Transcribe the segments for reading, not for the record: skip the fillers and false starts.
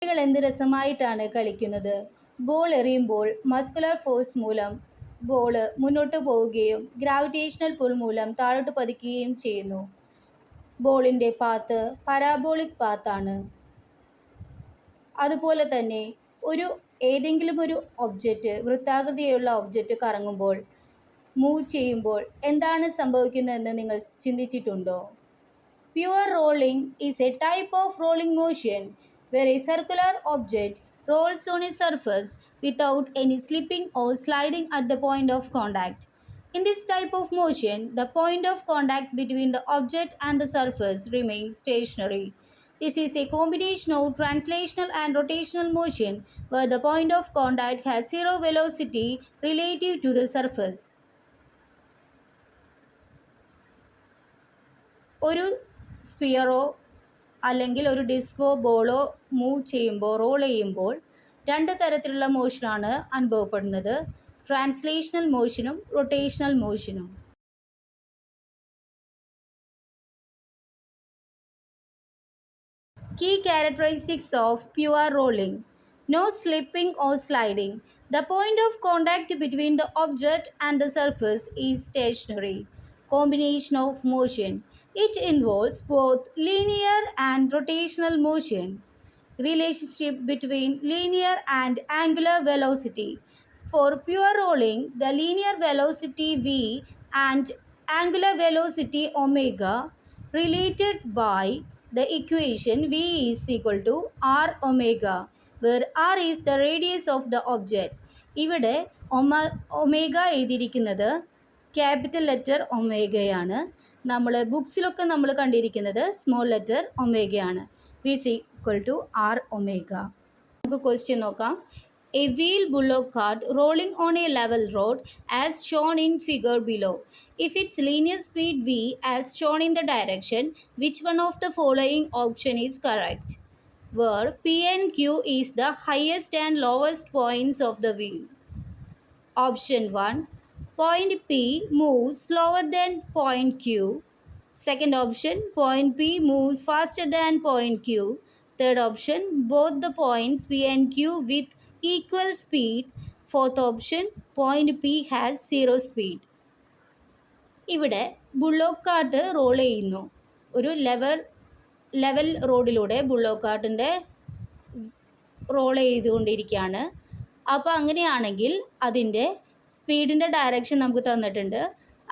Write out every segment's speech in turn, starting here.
കുട്ടികൾ എന്ത് രസമായിട്ടാണ് കളിക്കുന്നത്. ബോൾ എറിയുമ്പോൾ മസ്കുലർ ഫോഴ്സ് മൂലം ബോള് മുന്നോട്ട് പോവുകയും ഗ്രാവിറ്റേഷണൽ പുൾ മൂലം താഴോട്ട് പതിക്കുകയും ചെയ്യുന്നു. ബോളിൻ്റെ പാത്ത് പരാബോളിക് പാത്താണ്. അതുപോലെ തന്നെ ഏതെങ്കിലും ഒരു ഒബ്ജക്റ്റ്, വൃത്താകൃതിയുള്ള ഒബ്ജക്റ്റ് കറങ്ങുമ്പോൾ, മൂവ് ചെയ്യുമ്പോൾ എന്താണ് സംഭവിക്കുന്നതെന്ന് നിങ്ങൾ ചിന്തിച്ചിട്ടുണ്ടോ? Pure rolling is a type of rolling motion where a circular object rolls on a surface without any slipping or sliding at the point of contact. In this type of motion, the point of contact between the object and the surface remains stationary. This is a combination of translational and rotational motion where the point of contact has zero velocity relative to the surface. ഒരു സ്ഫിയറോ അല്ലെങ്കിൽ ഒരു ഡിസ്കോ ബോളോ move ചെയ്യുമ്പോൾ, roll ചെയ്യുമ്പോൾ രണ്ട് തരത്തിലുള്ള മോഷനാണ് അനുഭവപ്പെടുന്നത്. ട്രാൻസ്ലേഷണൽ മോഷനും റൊട്ടേഷണൽ മോഷനും. Key characteristics of pure rolling: no slipping or sliding. The point of contact between the object and the surface is stationary. Combination of motion: it involves both linear and rotational motion. Relationship between linear and angular velocity. For pure rolling, the linear velocity v and angular velocity omega related by the equation v is equal to r omega, where r is the radius of the object. ഇവിടെ omega എഴുതിയിരിക്കുന്നത് capital letter ഒമേഗയാണ്. നമ്മൾ ബുക്സിലൊക്കെ നമ്മൾ കണ്ടിരിക്കുന്നത് small letter ഒമേഗയാണ്. V is equal to r omega. നമുക്ക് question നോക്കാം. A wheel bullock cart rolling on a level road as shown in figure below. If its linear speed v as shown in the direction, which one of the following option is correct? Where P and Q is the highest and lowest points of the wheel. Option 1. Point P moves slower than point Q. Second option, point P moves faster than point Q. Third option, both the points P and Q with equal speed. Fourth option, point P has zero speed. ഇവിടെ Bullock cart role ചെയ്യുന്നു. ഒരു level റോഡിലൂടെ Bullock കാർട്ടിൻ്റെ role ചെയ്തുകൊണ്ടിരിക്കുകയാണ്. അപ്പോൾ അങ്ങനെയാണെങ്കിൽ അതിൻ്റെ സ്പീഡിൻ്റെ direction നമുക്ക് തന്നിട്ടുണ്ട്.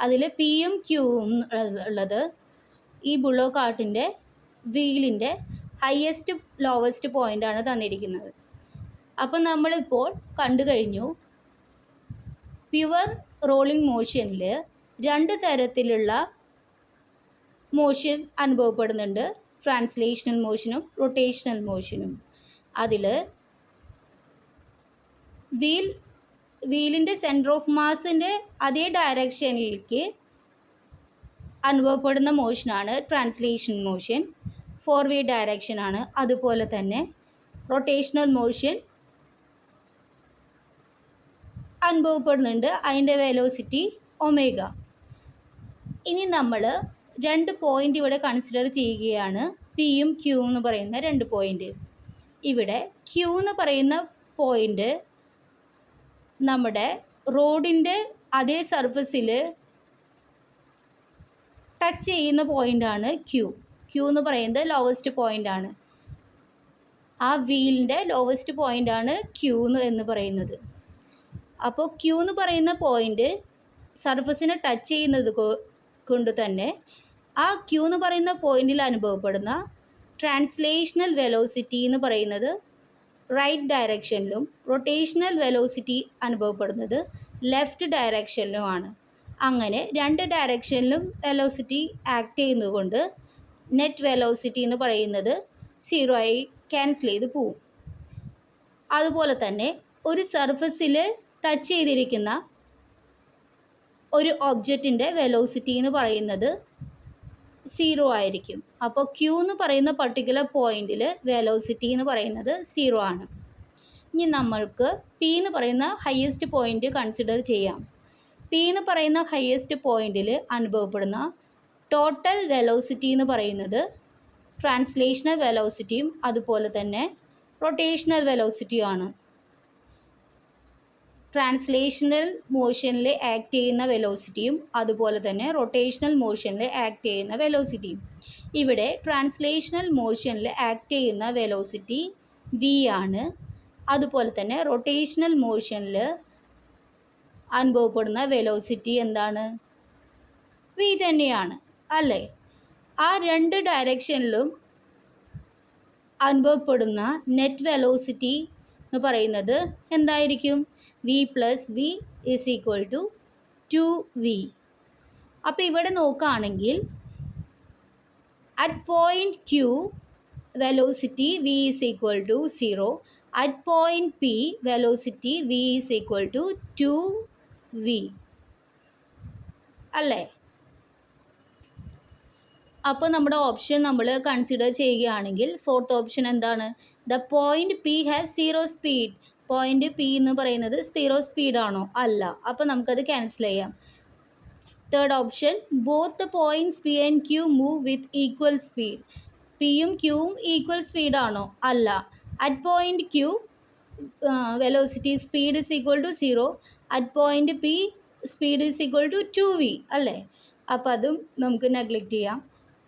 അതിൽ പിയും ക്യൂവും ഉള്ളത് ഈ ബുള്ളോക്ക് കാർട്ടിൻ്റെ വീലിൻ്റെ ഹയസ്റ്റ് ലോവസ്റ്റ് പോയിൻ്റാണ് തന്നിരിക്കുന്നത്. അപ്പം നമ്മളിപ്പോൾ കണ്ടു കഴിഞ്ഞു പ്യുവർ റോളിംഗ് മോഷനിൽ രണ്ട് തരത്തിലുള്ള മോഷൻ അനുഭവപ്പെടുന്നുണ്ട്. ട്രാൻസ്ലേഷണൽ മോഷനും റൊട്ടേഷണൽ മോഷനും. അതിൽ വീലിൻ്റെ സെൻറ്റർ ഓഫ് മാസിൻ്റെ അതേ ഡയറക്ഷനിലേക്ക് അനുഭവപ്പെടുന്ന മോഷനാണ് ട്രാൻസ്ലേഷൻ മോഷൻ. ഫോർവേഡ് ഡയറക്ഷനാണ്. അതുപോലെ തന്നെ റൊട്ടേഷണൽ മോഷൻ അനുഭവപ്പെടുന്നുണ്ട്. അതിൻ്റെ വെലോസിറ്റി ഒമേഗ. ഇനി നമ്മൾ രണ്ട് പോയിൻ്റ് ഇവിടെ കൺസിഡർ ചെയ്യുകയാണ്. പിയും ക്യൂ എന്ന് പറയുന്ന രണ്ട് പോയിൻ്റ്. ഇവിടെ ക്യൂ എന്ന് പറയുന്ന പോയിൻ്റ് നമ്മുടെ റോഡിൻ്റെ അതേ സർഫസിൽ ടച്ച് ചെയ്യുന്ന പോയിൻ്റാണ് ക്യൂ. ക്യൂ എന്ന് പറയുന്നത് ലോവസ്റ്റ് പോയിൻ്റാണ്. ആ വീലിൻ്റെ ലോവസ്റ്റ് പോയിൻ്റാണ് ക്യൂ എന്ന് പറയുന്നത്. അപ്പോൾ ക്യൂ എന്ന് പറയുന്ന പോയിൻ്റ് സർഫസിനെ ടച്ച് ചെയ്യുന്നത് കൊണ്ട് തന്നെ ആ ക്യൂ എന്ന് പറയുന്ന പോയിന്റിൽ അനുഭവപ്പെടുന്ന ട്രാൻസ്ലേഷണൽ വെലോസിറ്റി എന്ന് പറയുന്നത് റൈറ്റ് ഡയറക്ഷനിലും റൊട്ടേഷണൽ വെലോസിറ്റി അനുഭവപ്പെടുന്നത് ലെഫ്റ്റ് ഡയറക്ഷനിലുമാണ്. അങ്ങനെ രണ്ട് ഡയറക്ഷനിലും വെലോസിറ്റി ആക്ട് ചെയ്യുന്നതുകൊണ്ട് നെറ്റ് വെലോസിറ്റി എന്ന് പറയുന്നത് 0 ആയി ക്യാൻസൽ ചെയ്ത് പോവും. അതുപോലെ തന്നെ ഒരു സർഫസിൽ ടച്ച് ചെയ്തിരിക്കുന്ന ഒരു ഒബ്ജക്റ്റിൻ്റെ വെലോസിറ്റി എന്ന് പറയുന്നത് 0 ആയിരിക്കും. അപ്പോൾ ക്യൂ എന്ന് പറയുന്ന പർട്ടിക്കുലർ പോയിന്റിൽ വെലോസിറ്റി എന്ന് പറയുന്നത് 0 ആണ്. ഇനി നമ്മൾക്ക് പി എന്ന് പറയുന്ന ഹയസ്റ്റ് പോയിന്റ് കൺസിഡർ ചെയ്യാം. പി എന്ന് പറയുന്ന ഹയസ്റ്റ് പോയിന്റിൽ അനുഭവപ്പെടുന്ന ടോട്ടൽ വെലോസിറ്റി എന്ന് പറയുന്നത് ട്രാൻസ്ലേഷണൽ വെലോസിറ്റിയും അതുപോലെ തന്നെ റൊട്ടേഷണൽ വെലോസിറ്റി ആണ്. ട്രാൻസ്ലേഷണൽ മോഷനിൽ ആക്ട് ചെയ്യുന്ന വെലോസിറ്റിയും അതുപോലെ തന്നെ റൊട്ടേഷണൽ മോഷനിൽ ആക്ട് ചെയ്യുന്ന വെലോസിറ്റിയും. ഇവിടെ ട്രാൻസ്ലേഷണൽ മോഷനിൽ ആക്ട് ചെയ്യുന്ന വെലോസിറ്റി വി ആണ്. അതുപോലെ തന്നെ റൊട്ടേഷണൽ മോഷനിൽ അനുഭവപ്പെടുന്ന വെലോസിറ്റി എന്താണ്? വി തന്നെയാണ് അല്ലേ? ആ രണ്ട് ഡയറക്ഷനിലും അനുഭവപ്പെടുന്ന നെറ്റ് വെലോസിറ്റി എന്ന് പറയുന്നത് എന്തായിരിക്കും? V plus v is equal to 2v. അപ്പോൾ ഇവിടെ നോക്കുകയാണെങ്കിൽ at point Q velocity v is equal to 0. At point P velocity v is equal to 2v അല്ലേ? അപ്പോൾ നമ്മുടെ ഓപ്ഷൻ നമ്മൾ കൺസിഡർ ചെയ്യുകയാണെങ്കിൽ ഫോർത്ത് ഓപ്ഷൻ എന്താണ്? The point P has 0 speed. Point P എന്ന് പറയുന്നത് 0 സ്പീഡാണോ? അല്ല. അപ്പോൾ നമുക്കത് ക്യാൻസൽ ചെയ്യാം. Third option both the points P and Q move with equal speed. പിയും ക്യൂവും ഈക്വൽ സ്പീഡാണോ? അല്ല. At point Q velocity speed is equal to 0. At point P speed is equal to 2v അല്ലേ? അപ്പോൾ അതും നമുക്ക് നെഗ്ലക്റ്റ് ചെയ്യാം.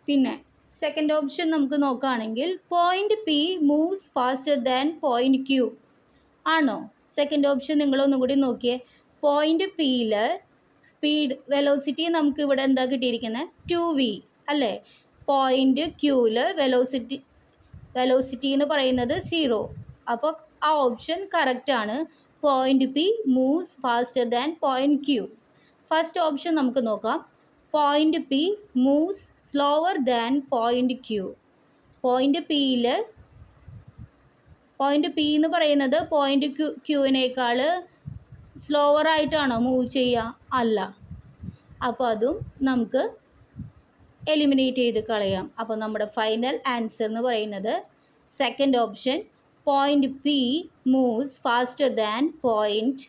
പിന്നെ സെക്കൻഡ് ഓപ്ഷൻ നമുക്ക് നോക്കുകയാണെങ്കിൽ point P moves faster than point Q ആണോ? സെക്കൻഡ് ഓപ്ഷൻ നിങ്ങളൊന്നും കൂടി നോക്കിയേ. പോയിന്റ് പിയിൽ സ്പീഡ് വെലോസിറ്റി നമുക്ക് ഇവിടെ എന്താ കിട്ടിയിരിക്കുന്നത്? 2v അല്ലേ? പോയിന്റ് ക്യൂവിൽ വെലോസിറ്റി എന്ന് പറയുന്നത് 0. അപ്പോൾ ആ ഓപ്ഷൻ കറക്റ്റാണ്. Point P moves faster than point Q. First option നമുക്ക് നോക്കാം. Point P moves slower than point Q. Point P എന്ന് പറയുന്നത് പോയിന്റ് ക്യൂവിനേക്കാൾ സ്ലോവർ ആയിട്ടാണോ മൂവ് ചെയ്യുക? അല്ല. അപ്പോൾ അതും നമുക്ക് എലിമിനേറ്റ് ചെയ്ത് കളയാം. അപ്പോൾ നമ്മുടെ ഫൈനൽ ആൻസർ എന്ന് പറയുന്നത് second option point P moves faster than point